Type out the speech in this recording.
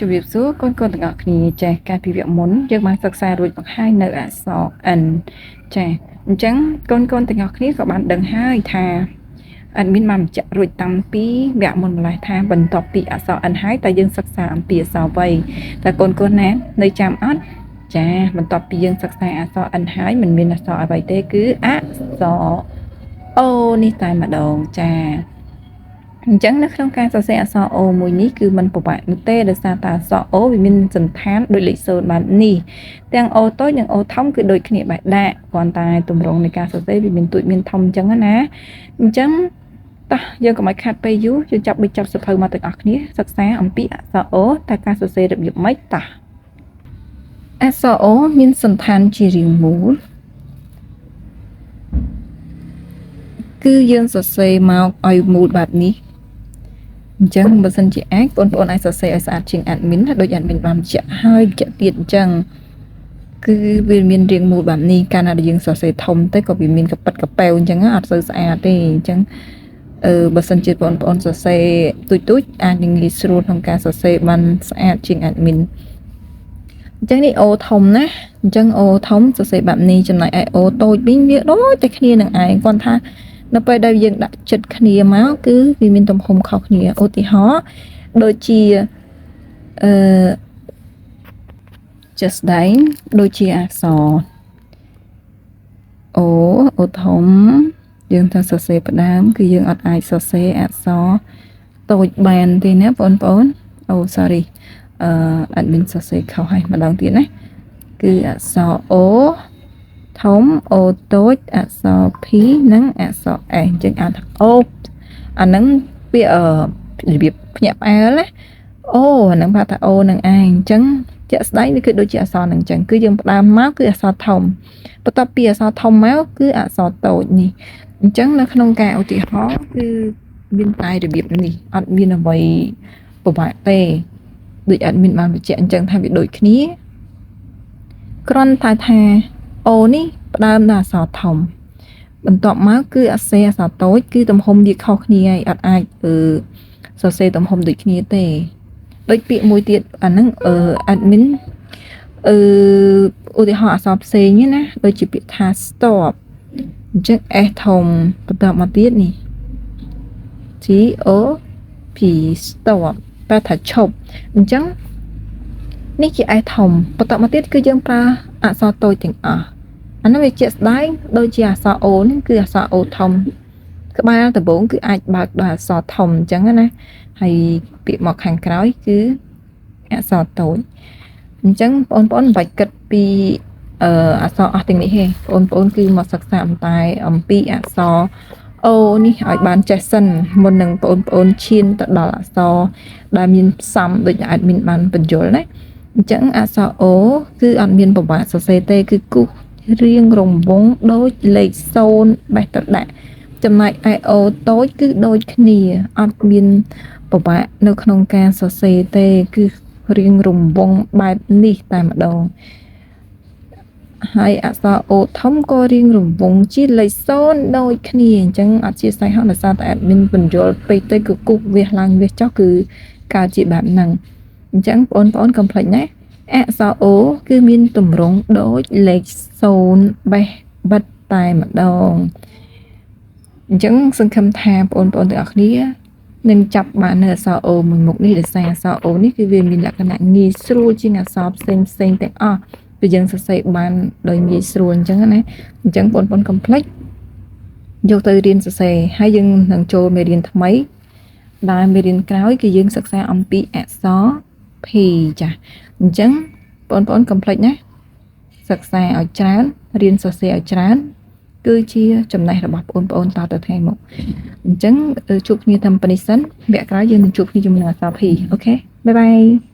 ជំរាបសួរកូនទាំងអស់គ្នាចា៎ការពីវគ្គមុនយើងបានសិក្សារួចបង្ហាញនៅអក្សរ N ចា៎អញ្ចឹងកូនទាំងអស់គ្នាក៏បានដឹងហើយថាអត់មានបានបញ្ជាក់រួចតាំងពីវគ្គមុនម្លេះថាបន្ទាប់ពីអក្សរ N ហើយតើយើងសិក្សាអំពីអក្សរអ្វីតើកូនណានៅចាំអត់ចាបន្ទាប់ពីយើងសិក្សាអក្សរ N ហើយមិនមានអក្សរអ្វីទេគឺអក្សរ O នេះតែម្ដងចាអញ្ចឹងនៅក្នុងការសរសេរអក្សរ O មួយនេះគឺมันពិបាកនោះទេដោយសារតែអក្សរ O វាមានសន្តានដូចលេខ0បែបនេះទាំង O តូចនិង O ធំគឺដូចគ្នាបែបដាក់គ្រាន់តែទម្រង់នៃការសរសេរវាមានទូចមានធំអញ្ចឹងណាអញ្ចឹងតោះយើងកុំឲ្យខាត់ពេលយូរយើងចាប់សភៅមកទាំងអស់គ្នាសិក្សាអំពីអក្សរ O តើការសរសេររបៀបម៉េចតោះអក្សរ O មានសន្តានជារាងមូលគឺយើងសរសេរមកឲ្យមូលបែបនេះអញ្ចឹងបើសិនជាអាចបងប្អូនអាចសរសេរឲ្យស្អាតជាង admin ដូច admin បានបញ្ជាក់ហើយបញ្ជាក់ទៀតអញ្ចឹងគឺវាមានរាងមូលបែបនេះកាលណាយើងសរសេរធំទៅក៏វាមានកប៉ិតកប៉ែវអញ្ចឹងអត់សូវស្អាតទេអញ្ចឹងបើសិនជាបងប្អូនសរសេរទូចអាចនឹងងាយស្រួលក្នុងការសរសេរបានស្អាតជាង admin អញ្ចឹងនេះ O ធំណាអញ្ចឹង O ធំសរសេរបែបនេះចំណែកឯ O តូចវិញវាដូចតែគ្នានឹងឯងគាត់ថានៅពេលដែលយើងដាក់ចិត្តគ្នាមកគឺវាមានទំហំខុសគ្នាឧទាហរណ៍ដូចជាជាក់ស្ដែងដូចជាអក្សរ O ធំយើងត្រូវសរសេរផ្ដើមគឺយើងអត់អាចសរសេរអក្សរតូចបានទេណាបងប្អូនអូ sorry admin សរសេរខុសហើយម្ដងទៀតណាគឺអក្សរ O ធំ O តូចអក្សរ P និងអក្សរ S អញ្ចឹងអាចថា O អាហ្នឹងវារបៀបភ្ញាក់ផ្អើលណា O អាហ្នឹងថា O នឹងឯងអញ្ចឹងជាក់ស្ដែងវាគឺដូចជាអក្សរហ្នឹងអញ្ចឹងគឺយើងផ្ដើមមកគឺអក្សរធំបន្ទាប់ពីអក្សរធំមកគឺអក្សរតូចនេះអញ្ចឹងនៅក្នុងការឧទាហរណ៍គឺមានតែរបៀបនេះអត់មានអ្វីពិបាកទេដូចអត់មានបានបញ្ជាក់អញ្ចឹងថាវាដូចគ្នាគ្រាន់តែថា O នេះផ្ដើមដោយអក្សរធំបន្ទាប់មកគឺអក្សរតូចគឺទំហំវាខុសគ្នាហើយអត់អាចសរសេរទំហំដូចគ្នាទេដូចពាក្យមួយទៀតអាហ្នឹងadmin ឧទាហរណ៍អក្សរផ្សេងណាដូចជាពាក្យថា stop អញ្ចឹង S ធំបន្ទាប់មកទៀតនេះ T O P stop ប្រែថាឈប់អញ្ចឹងនេះជា S ធំបន្ទាប់មកទៀតគឺយើងប្រើអក្សរតូចទាំងអស់អានោះវាជាក់ស្ដែងដូចជាអក្សរ O នេះគឺអក្សរ O ធំក្បាលដំបូងគឺអាចបើកដោយអក្សរធំអញ្ចឹងណាហើយពាក្យមកខាងក្រោយគឺអក្សរតូចអញ្ចឹងបងប្អូនមិនបាច់គិតពីអក្សរអស់ទាំងនេះទេបងប្អូនគឺមកសិក្សាតែអំពីអក្សរ O នេះឲ្យបានចេះសិនមុននឹងបងប្អូនឈានទៅដល់អក្សរដែលមានផ្សំដូចអាចមានបានបញ្យល់ណាអញ្ចឹងអក្សរ O គឺអត់មានប្រវត្តិសរសេរទេគឺគូសរៀងរង្វង់ដូចលេខ0បេះទៅដាក់ចំណែកឯ O តូចគឺដូចគ្នាអត់មានប្រវត្តិនៅក្នុងការសរសេរទេគឺរៀងរង្វង់បែបនេះតែម្ដងហើយអក្សរ O ធំក៏រៀងរង្វង់ជាលេខ0ដូចគ្នាអញ្ចឹងអត់ជាស្អីហោះដោយសារតែ admin បញ្យល់ពេកទៅគឺគូសវាឡើងវាចុះគឺកើតជាបែបហ្នឹងអញ្ចឹងបងប្អូនកុំភ្លេចណាអក្សរ O គឺមានទម្រង់ដូចលេខ0បេះបិទតែម្ដងអញ្ចឹងសង្ឃឹមថាបងប្អូនទាំងអស់គ្នានឹងចាប់បាននៅអក្សរ O មួយមុខនេះដោយសារអក្សរ O នេះគឺវាមានលក្ខណៈងាយស្រួលជាងអក្សរផ្សេងទាំងអស់គឺយើងសរសេរបានដោយងាយស្រួលអញ្ចឹងណាអញ្ចឹងបងប្អូនកុំភ្លេចយកទៅរៀនសរសេរហើយយើងនឹងចូលមេរៀនថ្មីដែលមេរៀនក្រោយគឺយើងសិក្សាអំពីអក្សរ P ចាអញ្ចឹងបងប្អូនកុំភ្លេចណាសិក្សាឲ្យច្រើនរៀនសរសេរឲ្យច្រើនគឺជាចំណេះរបស់បងប្អូនតទៅថ្ងៃមុខអញ្ចឹងជួបគ្នាតាមប៉ុណ្្នេះសិនវគ្គក្រោយយើងនឹងជួបគ្នាជាមួយនឹងអក្សរ P អូខេបាយបាយ